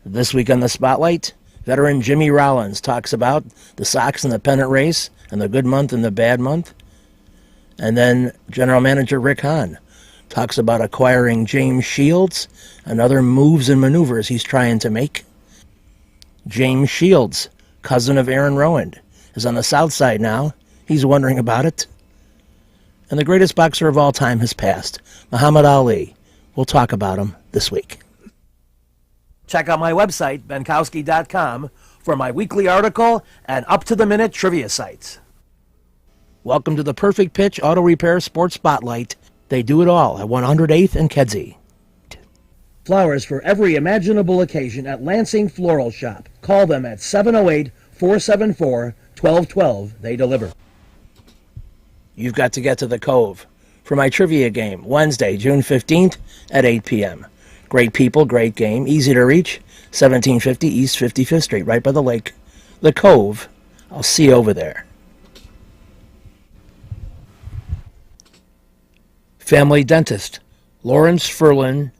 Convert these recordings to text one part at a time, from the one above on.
This week on the Spotlight, veteran Jimmy Rollins talks about the Sox in the pennant race and the good month and the bad month. And then General Manager Rick Hahn talks about acquiring James Shields and other moves and maneuvers he's trying to make. James Shields, cousin of Aaron Rowand, is on the south side now. He's wondering about it. And the greatest boxer of all time has passed, Muhammad Ali. We'll talk about him this week. Check out my website, benkowski.com, for my weekly article and up-to-the-minute trivia sites. Welcome to the Perfect Pitch Auto Repair Sports Spotlight. They do it all at 108th and Kedzie. Flowers for every imaginable occasion at Lansing Floral Shop. Call them at 708-474-1212. They deliver. You've got to get to the Cove for my trivia game, Wednesday, June 15th at 8 p.m. Great people, great game, easy to reach, 1750 East 55th Street, right by the lake. The Cove. I'll see you over there. Family Dentist, Lawrence Ferlin,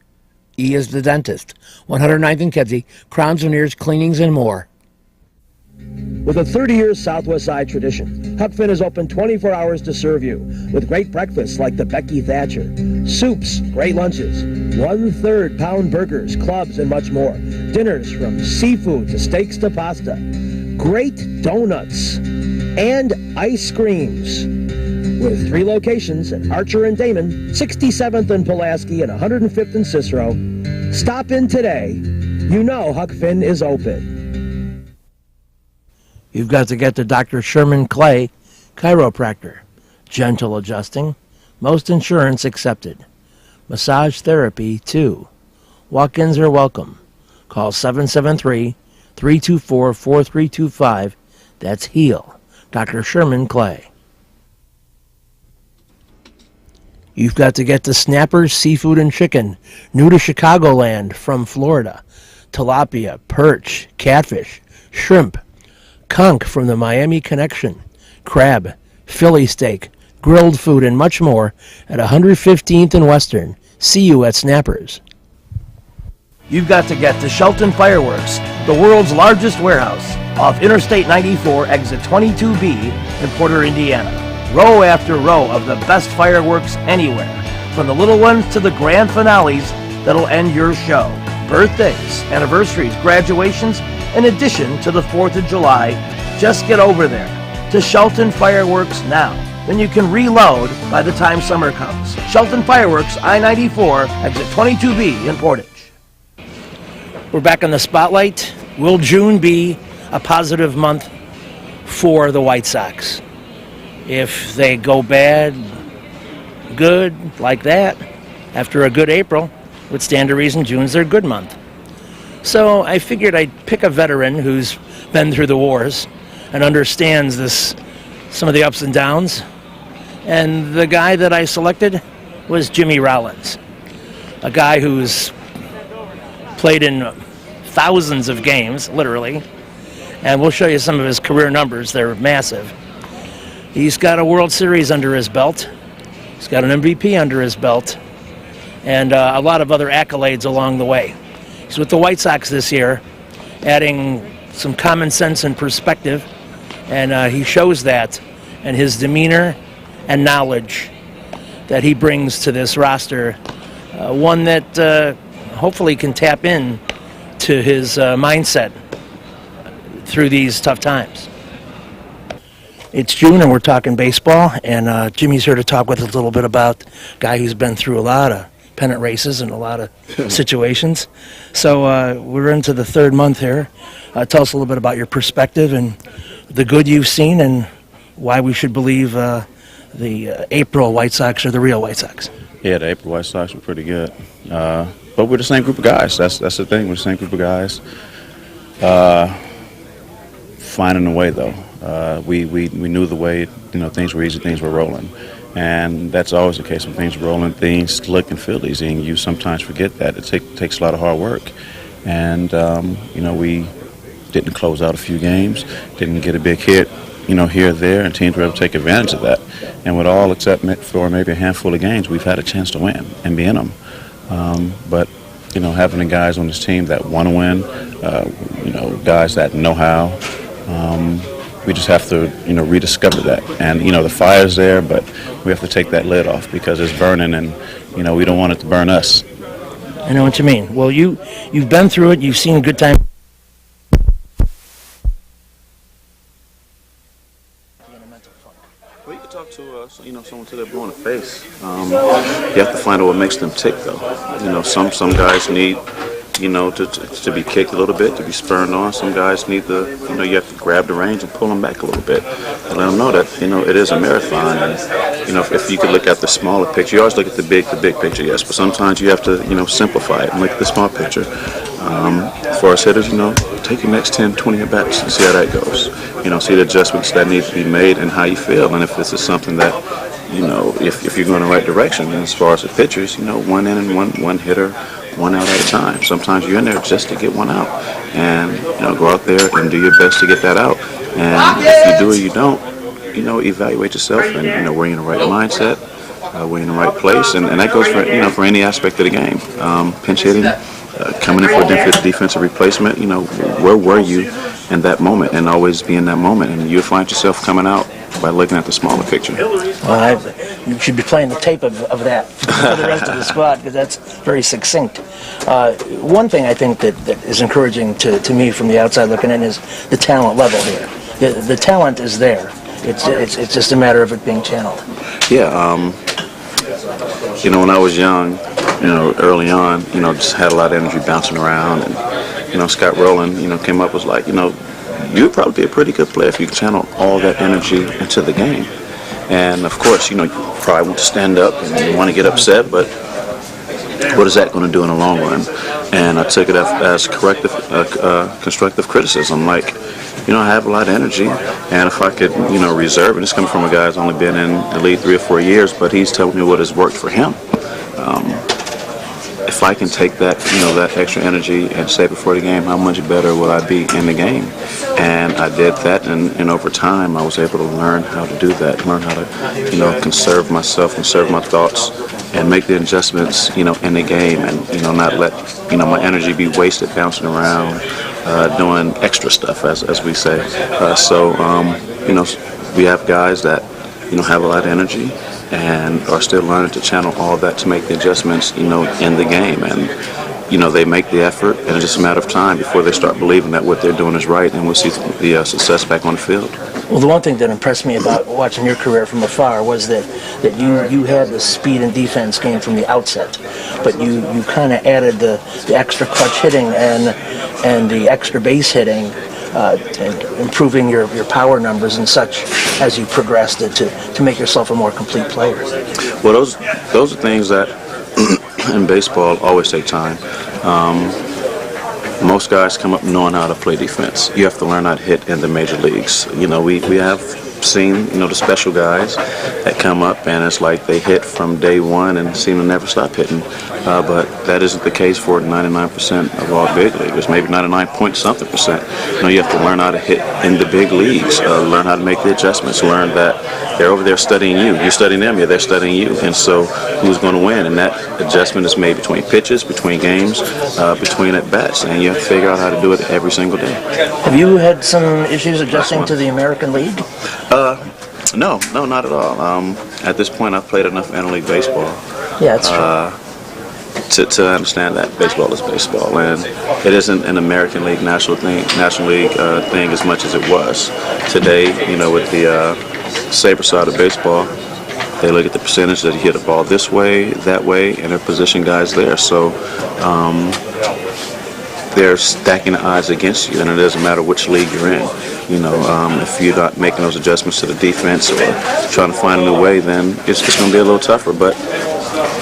E is the dentist, 109th and Kedzie, crowns, veneers, cleanings, and more. With a 30-year Southwest Side tradition, Huck Finn is open 24 hours to serve you with great breakfasts like the Becky Thatcher, soups, great lunches, 1/3 pound burgers, clubs, and much more. Dinners from seafood to steaks to pasta, great donuts, and ice creams. With 3 locations at Archer and Damon, 67th and Pulaski, and 105th and Cicero. Stop in today. You know Huck Finn is open. You've got to get to Dr. Sherman Clay, chiropractor. Gentle adjusting. Most insurance accepted. Massage therapy, too. Walk-ins are welcome. Call 773-324-4325. That's HEAL. Dr. Sherman Clay. You've got to get to Snappers Seafood and Chicken, new to Chicagoland from Florida. Tilapia, perch, catfish, shrimp, conch from the Miami Connection, crab, Philly steak, grilled food, and much more at 115th and Western. See you at Snappers. You've got to get to Shelton Fireworks, the world's largest warehouse, off Interstate 94, exit 22B in Porter, Indiana. Row after row of the best fireworks anywhere, from the little ones to the grand finales that'll end your show. Birthdays, anniversaries, graduations, in addition to the 4th of July. Just get over there to Shelton Fireworks now. Then you can reload by the time summer comes. Shelton Fireworks, I-94, exit 22B in Portage. We're back on the Spotlight. Will June be a positive month for the White Sox? If they go bad, good, like that, after a good April, would stand to reason June's their good month. So I figured I'd pick a veteran who's been through the wars and understands some of the ups and downs. And the guy that I selected was Jimmy Rollins, a guy who's played in thousands of games, literally. And we'll show you some of his career numbers. They're massive. He's got a World Series under his belt. He's got an MVP under his belt. And a lot of other accolades along the way. He's with the White Sox this year, adding some common sense and perspective. And he shows that in his demeanor and knowledge that he brings to this roster. One that hopefully can tap in to his mindset through these tough times. It's June and we're talking baseball, and Jimmy's here to talk with us a little bit about a guy who's been through a lot of pennant races and a lot of situations. So we're into the 3rd month here. Tell us a little bit about your perspective and the good you've seen and why we should believe the April White Sox are the real White Sox. Yeah, the April White Sox were pretty good. But we're the same group of guys. That's the thing. We're the same group of guys. Finding a way, though. We knew the way, things were easy, things were rolling. And that's always the case when things are rolling, things look and feel easy, and you sometimes forget that. It takes a lot of hard work. And, we didn't close out a few games, didn't get a big hit, here or there, and teams were able to take advantage of that. And with all except for maybe a handful of games, we've had a chance to win and be in them. But having the guys on this team that want to win, guys that know how. We just have to, rediscover that. And, the fire's there, but we have to take that lid off because it's burning and, we don't want it to burn us. I know what you mean. Well, you've been through it. You've seen a good time. Well, you can talk to someone till they're blue in the face. You have to find out what makes them tick, though. Some guys need, to be kicked a little bit, to be spurred on. Some guys need you have to grab the reins and pull them back a little bit and let them know that, it is a marathon. And, if you could look at the smaller picture, you always look at the big picture, yes, but sometimes you have to, simplify it and look at the small picture. For us hitters, take your next 10, 20 at-bats and see how that goes. See the adjustments that need to be made and how you feel. And if this is something that, if you're going the right direction, and as far as the pitchers, one inning, one hitter, one out at a time. Sometimes you're in there just to get one out, and go out there and do your best to get that out. And if you do or you don't, evaluate yourself and were you in the right mindset, were you in the right place, and that goes for any aspect of the game. Pinch hitting, coming in for a defensive replacement. Where were you in that moment, and always be in that moment, and you'll find yourself coming out by looking at the smaller picture. Well, you should be playing the tape of that for the rest of the squad because that's very succinct. One thing I think that is encouraging to me from the outside looking in is the talent level here. The talent is there. It's just a matter of it being channeled. Yeah. When I was young, early on, just had a lot of energy bouncing around, and Scott Rollins, came up was like, you'd probably be a pretty good player if you channel all that energy into the game. And of course, you probably want to stand up and you want to get upset, but what is that going to do in the long run? And I took it as constructive criticism. Like, I have a lot of energy, and if I could, reserve, and it's coming from a guy who's only been in the league 3 or 4 years, but he's telling me what has worked for him. If I can take that, that extra energy and save it for the game, how much better will I be in the game? And I did that, and over time, I was able to learn how to do that, learn how to, conserve myself, conserve my thoughts, and make the adjustments, in the game, and, not let, my energy be wasted bouncing around, doing extra stuff, as we say. We have guys that, have a lot of energy and are still learning to channel all that to make the adjustments, in the game. And, they make the effort, and it's just a matter of time before they start believing that what they're doing is right, and we'll see the success back on the field. Well, the one thing that impressed me about watching your career from afar was that you had the speed and defense game from the outset, but you kind of added the extra clutch hitting and the extra base hitting, and improving your power numbers and such as you progressed it to make yourself a more complete player. Well, those are things that in baseball always take time. Most guys come up knowing how to play defense. You have to learn how to hit in the major leagues. We have seen, the special guys that come up and it's like they hit from day one and seem to never stop hitting. But that isn't the case for 99% of all big leaguers, maybe 99-point-something%. You have to learn how to hit in the big leagues, learn how to make the adjustments, learn that they're over there studying you. You're studying them, yeah, they're studying you. And so who's going to win? And that adjustment is made between pitches, between games, between at-bats. And you have to figure out how to do it every single day. Have you had some issues adjusting to the American League? No, not at all. At this point, I've played enough interleague baseball. Yeah, that's true. To understand that baseball is baseball, and it isn't an American League, National League thing as much as it was today. With the saber side of baseball, they look at the percentage that you hit a ball this way, that way, and they're position guys there. So they're stacking the odds against you, and it doesn't matter which league you're in. If you're not making those adjustments to the defense or trying to find a new way, then it's going to be a little tougher. But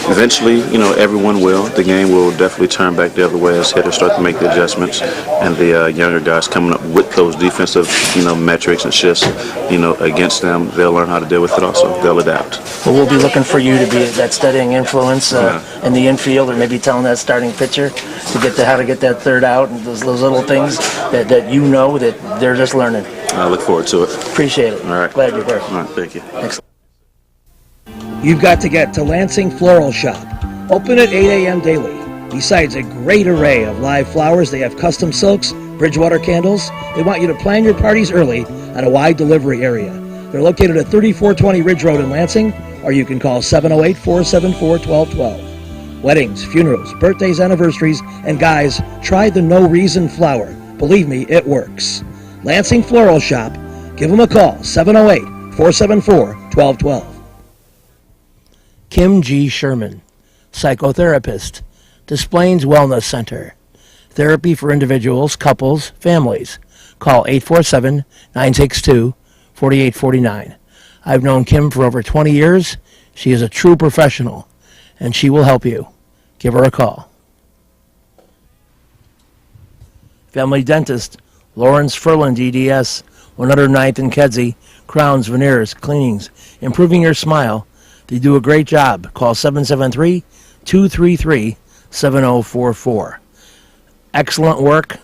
eventually, everyone will. The game will definitely turn back the other way as hitters start to make the adjustments, and the younger guys coming up with those defensive, metrics and shifts, against them, they'll learn how to deal with it also. They'll adapt. Well, we'll be looking for you to be that steadying influence in the infield, or maybe telling that starting pitcher to get how to get that third out, and those little things that that they're just learning. I look forward to it. Appreciate it. All right. Glad you're here. All right, thank you. Excellent. You've got to get to Lansing Floral Shop. Open at 8 a.m. daily. Besides a great array of live flowers, they have custom silks, Bridgewater candles. They want you to plan your parties early at a wide delivery area. They're located at 3420 Ridge Road in Lansing, or you can call 708-474-1212. Weddings, funerals, birthdays, anniversaries, and guys, try the No Reason flower. Believe me, it works. Lansing Floral Shop. Give them a call, 708-474-1212. Kim G. Sherman, psychotherapist, Des Plaines Wellness Center. Therapy for individuals, couples, families. Call 847-962-4849. I've known Kim for over 20 years. She is a true professional, and she will help you. Give her a call. Family Dentist, Lawrence Furland EDS, 109th and Kedzie, crowns, veneers, cleanings, improving your smile. They do a great job. Call 773-233-7044. Excellent work,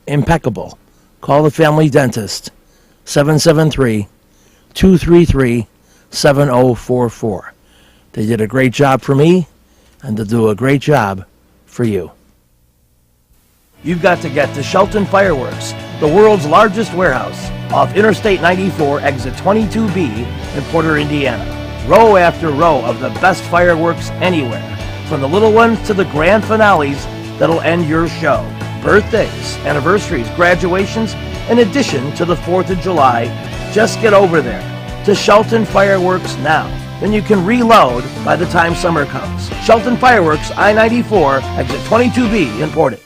impeccable. Call the Family Dentist, 773-233-7044. They did a great job for me, and they'll do a great job for you. You've got to get to Shelton Fireworks, the world's largest warehouse, off Interstate 94, exit 22B in Porter, Indiana. Row after row of the best fireworks anywhere, from the little ones to the grand finales that'll end your show. Birthdays, anniversaries, graduations, in addition to the 4th of July. Just get over there to Shelton Fireworks now. Then you can reload by the time summer comes. Shelton Fireworks, I-94, exit 22B in Portage.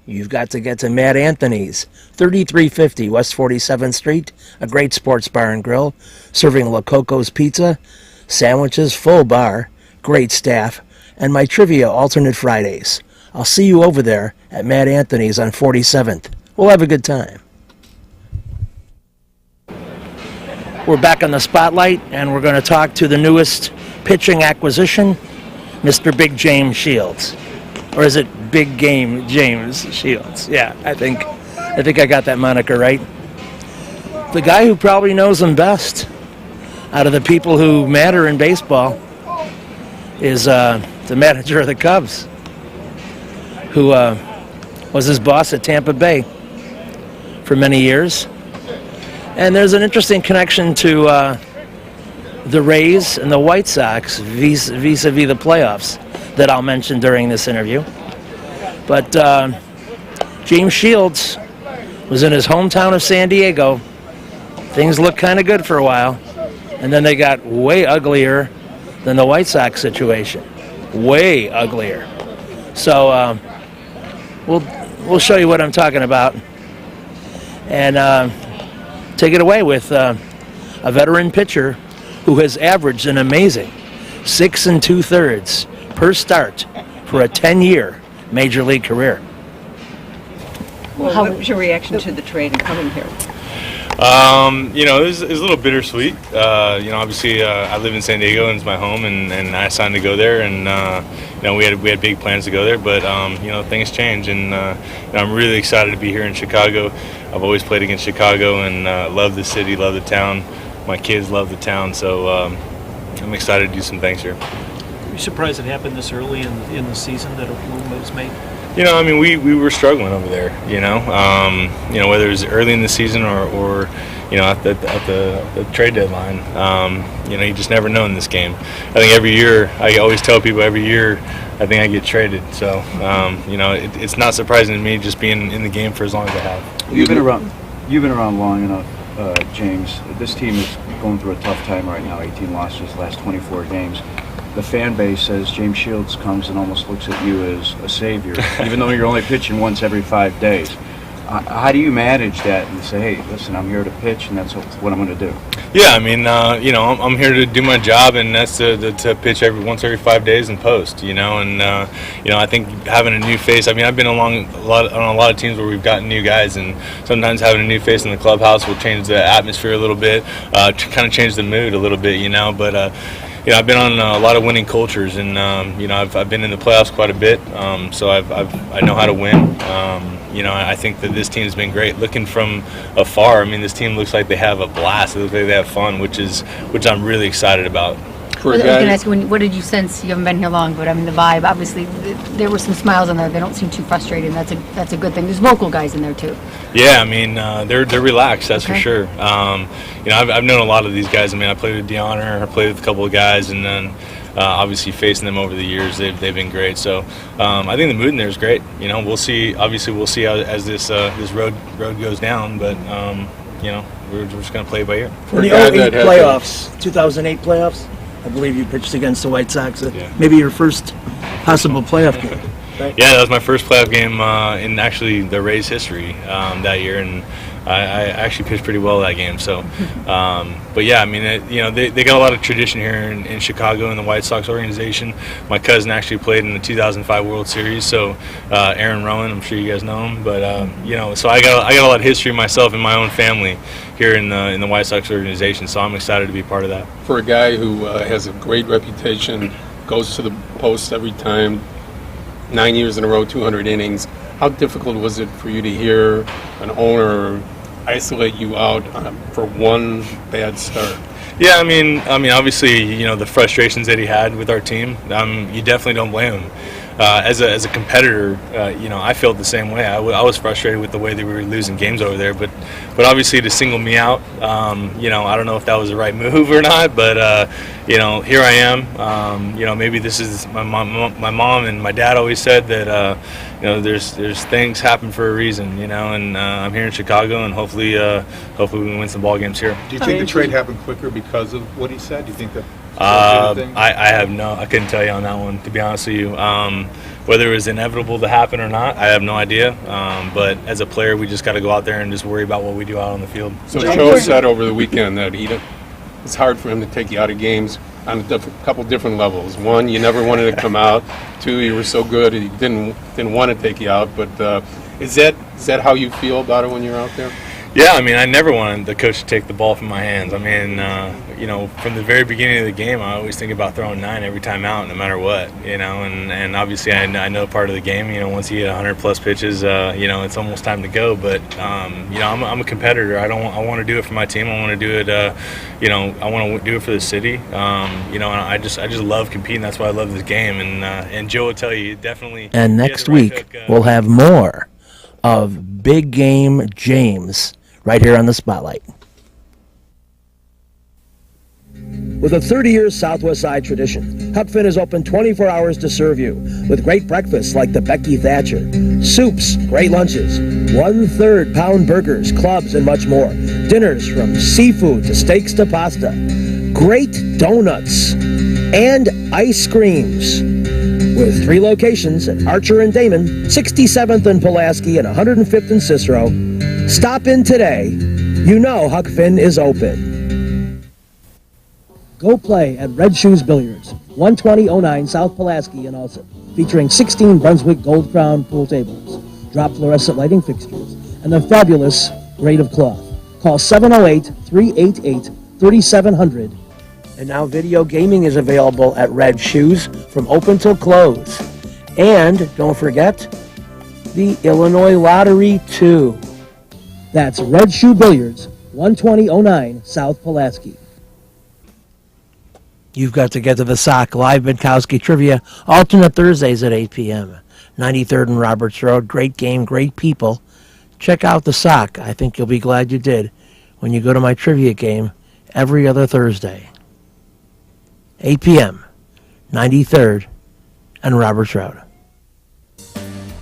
You've got to get to Matt Anthony's, 3350 West 47th Street, a great sports bar and grill, serving La Coco's Pizza, sandwiches, full bar, great staff, and my trivia alternate Fridays. I'll see you over there at Matt Anthony's on 47th. We'll have a good time. We're back on the spotlight, and we're going to talk to the newest pitching acquisition, Mr. Big James Shields. Or is it Big Game James Shields? Yeah, I think I got that moniker right. The guy who probably knows him best out of the people who matter in baseball is the manager of the Cubs, who was his boss at Tampa Bay for many years. And there's an interesting connection to the Rays and the White Sox vis-a-vis the playoffs that I'll mention during this interview. But James Shields was in his hometown of San Diego. Things looked kind of good for a while, and then they got way uglier than the White Sox situation. Way uglier. So we'll show you what I'm talking about, and take it away with a veteran pitcher who has averaged an amazing 6 2/3 per start for a 10-year major league career. Well, what was your reaction to the trade and coming here? It was a little bittersweet. Obviously, I live in San Diego and it's my home, and I signed to go there, and we had big plans to go there, but things change, and I'm really excited to be here in Chicago. I've always played against Chicago and love the city, love the town. My kids love the town, so I'm excited to do some things here. Were you surprised it happened this early in the season that a move was made? We were struggling over there, whether it was early in the season or at the trade deadline. You just never know in this game. I think every year, I always tell people every year, I think I get traded. So, it's not surprising to me just being in the game for as long as I have. You've been around long enough, James. This team is going through a tough time right now. 18 losses last 24 games. The fan base says James Shields comes and almost looks at you as a savior, even though you're only pitching once every 5 days. How do you manage that and say, hey, listen, I'm here to pitch, and that's what I'm going to do? Yeah, I'm here to do my job, and that's to pitch once every 5 days and post, I think having a new face, I've been on a lot of teams where we've gotten new guys, and sometimes having a new face in the clubhouse will change the atmosphere a little bit, kind of change the mood a little bit, but I've been on a lot of winning cultures, and I've been in the playoffs quite a bit, so I know how to win. I think that this team's been great. Looking from afar, this team looks like they have a blast. It looks like they have fun, which I'm really excited about. I was going to ask you, what did you sense? You haven't been here long, but I mean the vibe. Obviously, there were some smiles on there. They don't seem too frustrated. That's a good thing. There's vocal guys in there too. Yeah, I mean they're relaxed. That's for Okay. sure. I've known a lot of these guys. I mean, I played with DeHonor, I played with a couple of guys, and then obviously facing them over the years, they've been great. So I think the mood in there is great. We'll see. Obviously, we'll see how as this road goes down, but we're just going to play it by ear. For the 08 playoffs, 2008 playoffs, I believe you pitched against the White Sox. Yeah. Maybe your first possible playoff game. Right? Yeah, that was my first playoff game in actually the Rays history that year, and I actually pitched pretty well that game. So, but yeah, I mean, they got a lot of tradition here in Chicago in the White Sox organization. My cousin actually played in the 2005 World Series, so Aaron Rowan, I'm sure you guys know him. But so I got a lot of history myself in my own family here in the White Sox organization. So I'm excited to be part of that. For a guy who has a great reputation, goes to the post every time, 9 years in a row, 200 innings. How difficult was it for you to hear an owner isolate you out for one bad start? Yeah, I mean, obviously, the frustrations that he had with our team, you definitely don't blame him. As a competitor, I felt the same way. I was frustrated with the way that we were losing games over there, but obviously to single me out, I don't know if that was the right move or not, but here I am. Maybe this is my mom and my dad always said that there's things happen for a reason, and I'm here in Chicago, and hopefully we can win some ball games here. Do you think the trade happened quicker because of what he said? Do you think that? I couldn't tell you on that one, to be honest with you. Whether it was inevitable to happen or not, I have no idea. But as a player, we just got to go out there and just worry about what we do out on the field. So Joe said over the weekend that it's hard for him to take you out of games on a couple different levels. One, you never wanted to come out. Two, you were so good he didn't want to take you out. But is that how you feel about it when you're out there? Yeah, I mean, I never wanted the coach to take the ball from my hands. I mean, from the very beginning of the game, I always think about throwing 9 every time out, no matter what, and obviously I know part of the game, once you get 100-plus pitches, it's almost time to go. But, I'm a competitor. I want to do it for my team. I want to do it, I want to do it for the city. And I just love competing. That's why I love this game. And Joe will tell you, definitely. And next week, we'll have more of Big Game James right here on the Spotlight. With a 30-year Southwest Side tradition, Huck Finn is open 24 hours to serve you with great breakfasts like the Becky Thatcher, soups, great lunches, 1/3 pound burgers, clubs, and much more. Dinners from seafood to steaks to pasta, great donuts, and ice creams. With 3 locations at Archer and Damon, 67th and Pulaski, and 105th and Cicero. Stop in today. You know Huck Finn is open. Go play at Red Shoes Billiards, 12009 South Pulaski in Alsip, featuring 16 Brunswick Gold Crown pool tables, drop fluorescent lighting fixtures, and the fabulous grade of cloth. Call 708-388-3700. And now video gaming is available at Red Shoes from open till close. And don't forget, the Illinois Lottery, too. That's Red Shoe Billiards, 12009 South Pulaski. You've got to get to the Sock Live Minkowski Trivia, alternate Thursdays at 8 p.m. 93rd and Roberts Road. Great game, great people. Check out the Sock. I think you'll be glad you did when you go to my trivia game every other Thursday. 8 p.m., 93rd and Roberts Road.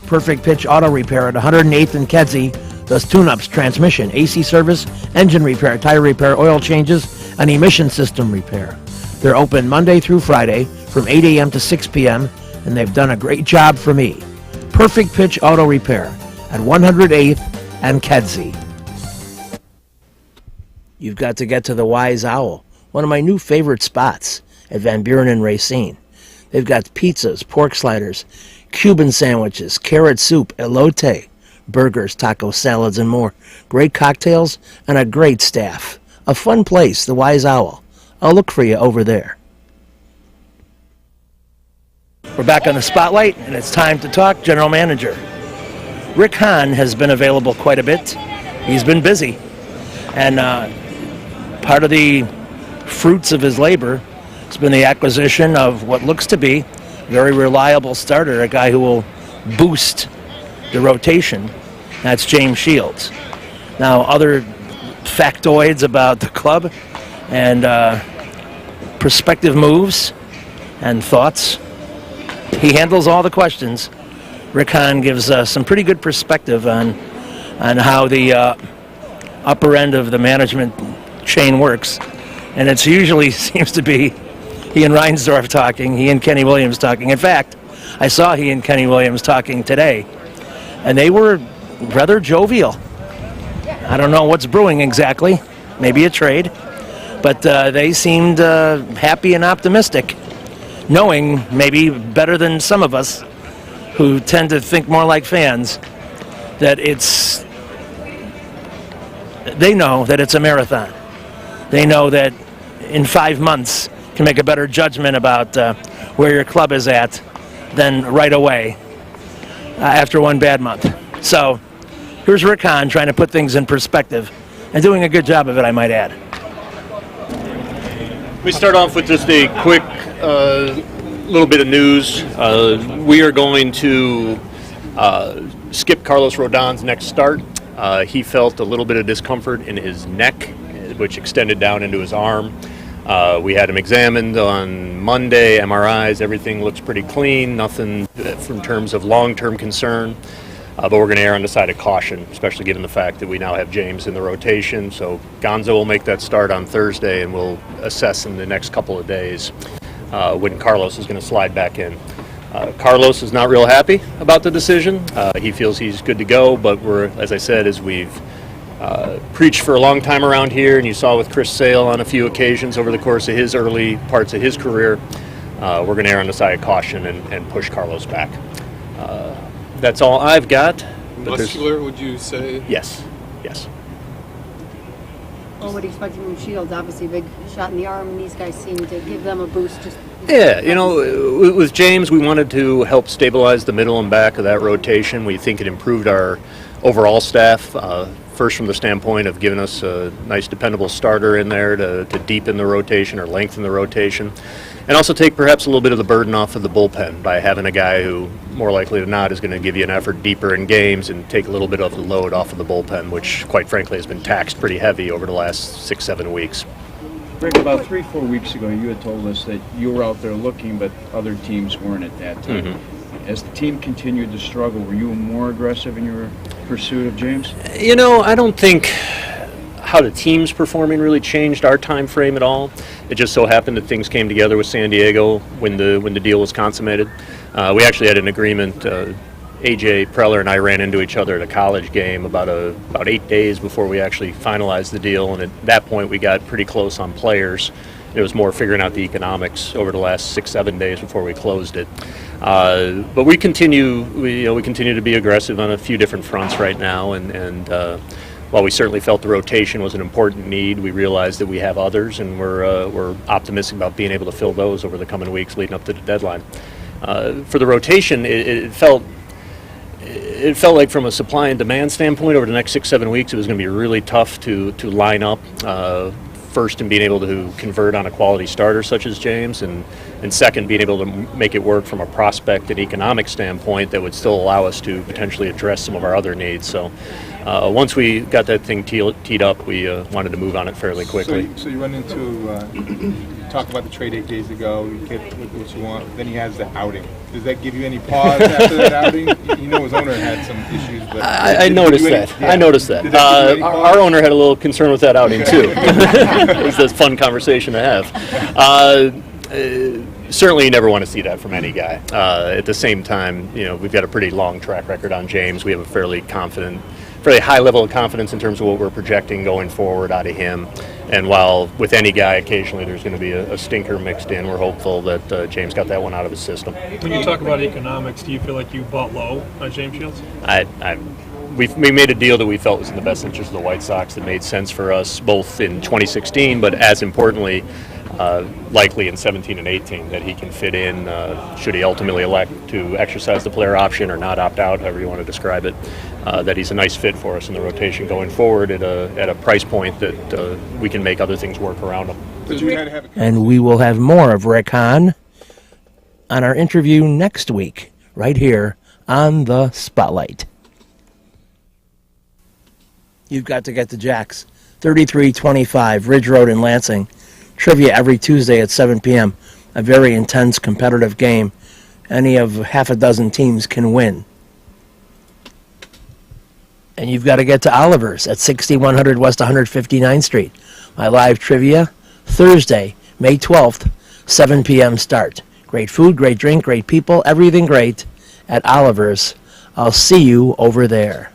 Perfect Pitch Auto Repair at 108th and Kedzie does tune-ups, transmission, AC service, engine repair, tire repair, oil changes, and emission system repair. They're open Monday through Friday from 8 a.m. to 6 p.m., and they've done a great job for me. Perfect Pitch Auto Repair at 108th and Kedzie. You've got to get to the Wise Owl, one of my new favorite spots at Van Buren and Racine. They've got pizzas, pork sliders, Cuban sandwiches, carrot soup, elote, burgers, taco salads, and more. Great cocktails and a great staff. A fun place, the Wise Owl. I'll look for you over there. We're back on the Spotlight, and it's time to talk General Manager. Rick Hahn has been available quite a bit. He's been busy. And part of the fruits of his labor is It's been the acquisition of what looks to be a very reliable starter, a guy who will boost the rotation. That's James Shields. Now, other factoids about the club and prospective moves and thoughts. He handles all the questions. Rick Hahn gives some pretty good perspective on how the upper end of the management chain works. And it usually seems to be he and Reinsdorf talking, he and Kenny Williams talking. In fact, I saw he and Kenny Williams talking today, and they were rather jovial. I don't know what's brewing exactly, maybe a trade, but they seemed happy and optimistic, knowing maybe better than some of us who tend to think more like fans that they know that it's a marathon. They know that in 5 months you can make a better judgment about where your club is at than right away after one bad month. So here's Rick Hahn trying to put things in perspective and doing a good job of it, I might add. We start off with just a quick little bit of news. We are going to skip Carlos Rodon's next start. He felt a little bit of discomfort in his neck, which extended down into his arm. We had him examined on Monday, MRIs, everything looks pretty clean, nothing in terms of long-term concern. But we're going to err on the side of caution, especially given the fact that we now have James in the rotation. So Gonzo will make that start on Thursday, and we'll assess in the next couple of days when Carlos is going to slide back in. Carlos is not real happy about the decision. He feels he's good to go, but as I said, as we've preached for a long time around here, and you saw with Chris Sale on a few occasions over the course of his early parts of his career, we're going to err on the side of caution and push Carlos back. That's all I've got. Muscular, would you say? Yes. Well, what do you expect from Shields? Obviously, a big shot in the arm, and these guys seem to give them a boost. Yeah, with James, we wanted to help stabilize the middle and back of that rotation. We think it improved our overall staff. First, from the standpoint of giving us a nice, dependable starter in there to deepen the rotation or lengthen the rotation, and also take perhaps a little bit of the burden off of the bullpen by having a guy who, more likely than not, is going to give you an effort deeper in games and take a little bit of the load off of the bullpen, which, quite frankly, has been taxed pretty heavy over the last 6-7 weeks. Rick, about 3-4 weeks ago, you had told us that you were out there looking, but other teams weren't at that time. Mm-hmm. As the team continued to struggle, were you more aggressive in your pursuit of James? I don't think how the team's performing really changed our time frame at all. It just so happened that things came together with San Diego when the deal was consummated. We actually had an agreement. AJ Preller and I ran into each other at a college game about 8 days before we actually finalized the deal, and at that point we got pretty close on players. It was more figuring out the economics over the last 6-7 days before we closed it. But we continue to be aggressive on a few different fronts right now, and while we certainly felt the rotation was an important need, we realized that we have others, and we're optimistic about being able to fill those over the coming weeks leading up to the deadline. For the rotation, it felt like from a supply and demand standpoint over the next 6-7 weeks it was going to be really tough to line up. First, in being able to convert on a quality starter such as James, and second, being able to make it work from a prospect and economic standpoint that would still allow us to potentially address some of our other needs. So once we got that thing teed up, we wanted to move on it fairly quickly. So you run into, talk about the trade 8 days ago, you get what you want, then he has the outing. Does that give you any pause after that outing? You know his owner had some issues, but... I noticed that. Yeah. I noticed that. Our owner had a little concern with that outing, too. It was a fun conversation to have. Certainly you never want to see that from any guy. At the same time, we've got a pretty long track record on James. We have a fairly high level of confidence in terms of what we're projecting going forward out of him. And while with any guy occasionally there's going to be a stinker mixed in, we're hopeful that James got that one out of his system. When you talk about economics, do you feel like you bought low on James Shields? We made a deal that we felt was in the best interest of the White Sox that made sense for us both in 2016, but as importantly, likely in 17 and 18, that he can fit in should he ultimately elect to exercise the player option or not opt out, however you want to describe it, that he's a nice fit for us in the rotation going forward at a price point that we can make other things work around him. But you had to have a And we will have more of Rick Hahn on our interview next week, right here on the Spotlight. You've got to get to Jack's, 3325 Ridge Road in Lansing. Trivia every Tuesday at 7 p.m. A very intense competitive game. Any of half a dozen teams can win. And you've got to get to Oliver's at 6100 West 159th Street. My live trivia, Thursday, May 12th, 7 p.m. start. Great food, great drink, great people, everything great at Oliver's. I'll see you over there.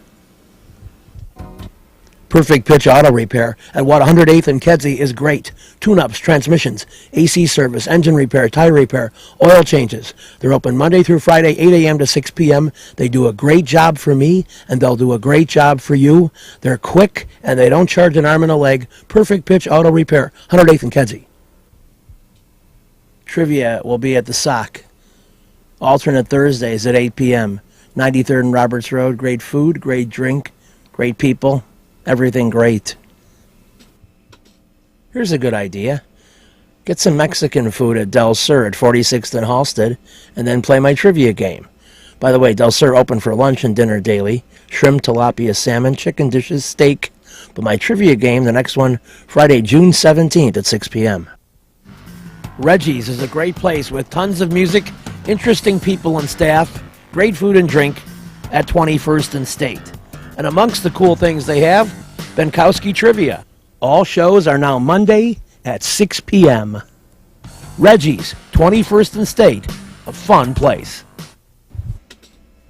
Perfect Pitch Auto Repair at 108th and Kedzie is great. Tune-ups, transmissions, AC service, engine repair, tire repair, oil changes. They're open Monday through Friday, 8 a.m. to 6 p.m. They do a great job for me, and they'll do a great job for you. They're quick, and they don't charge an arm and a leg. Perfect Pitch Auto Repair, 108th and Kedzie. Trivia will be at the Sock. Alternate Thursdays at 8 p.m. 93rd and Roberts Road. Great food, great drink, great people. Everything great. Here's a good idea. Get some Mexican food at Del Sur at 46th and Halsted, and then play my trivia game. By the way, Del Sur open for lunch and dinner daily. Shrimp, tilapia, salmon, chicken dishes, steak. But my trivia game, the next one, Friday, June 17th at 6 p.m. Reggie's is a great place with tons of music, interesting people and staff, great food and drink at 21st and State. And amongst the cool things they have, Benkowski Trivia. All shows are now Monday at 6 p.m. Reggie's, 21st and State, a fun place.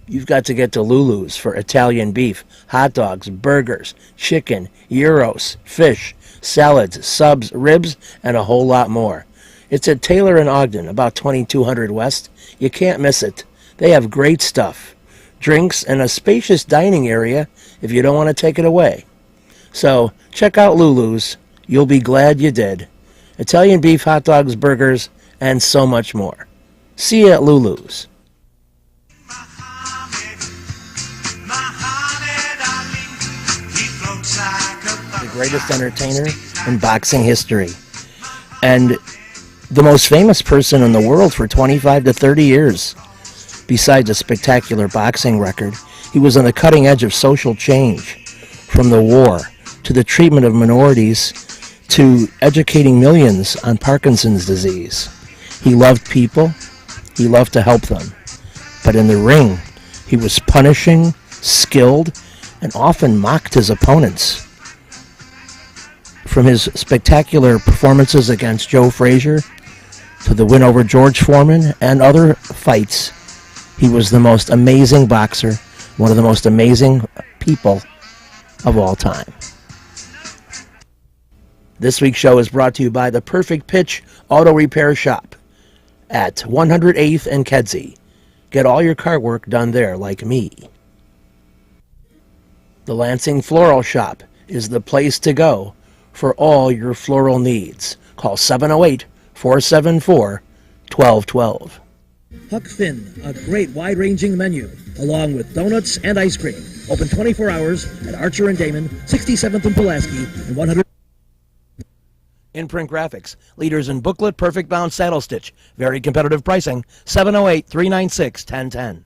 You've got to get to Lulu's for Italian beef, hot dogs, burgers, chicken, gyros, fish, salads, subs, ribs, and a whole lot more. It's at Taylor and Ogden, about 2200 West. You can't miss it. They have great stuff. Drinks, and a spacious dining area if you don't want to take it away. So, check out Lulu's. You'll be glad you did. Italian beef, hot dogs, burgers, and so much more. See you at Lulu's. The greatest entertainer in boxing history. And the most famous person in the world for 25 to 30 years. Besides a spectacular boxing record, he was on the cutting edge of social change, from the war to the treatment of minorities to educating millions on Parkinson's disease. He loved people. He loved to help them. But in the ring, he was punishing, skilled, and often mocked his opponents. From his spectacular performances against Joe Frazier to the win over George Foreman and other fights, he was the most amazing boxer, one of the most amazing people of all time. This week's show is brought to you by the Perfect Pitch Auto Repair Shop at 108th and Kedzie. Get all your car work done there, like me. The Lansing Floral Shop is the place to go for all your floral needs. Call 708-474-1212. Huck Finn, a great wide-ranging menu, along with donuts and ice cream. Open 24 hours at Archer and Damon, 67th and Pulaski, and 100. Imprint Graphics, leaders in booklet, perfect bound saddle stitch. Very competitive pricing, 708-396-1010.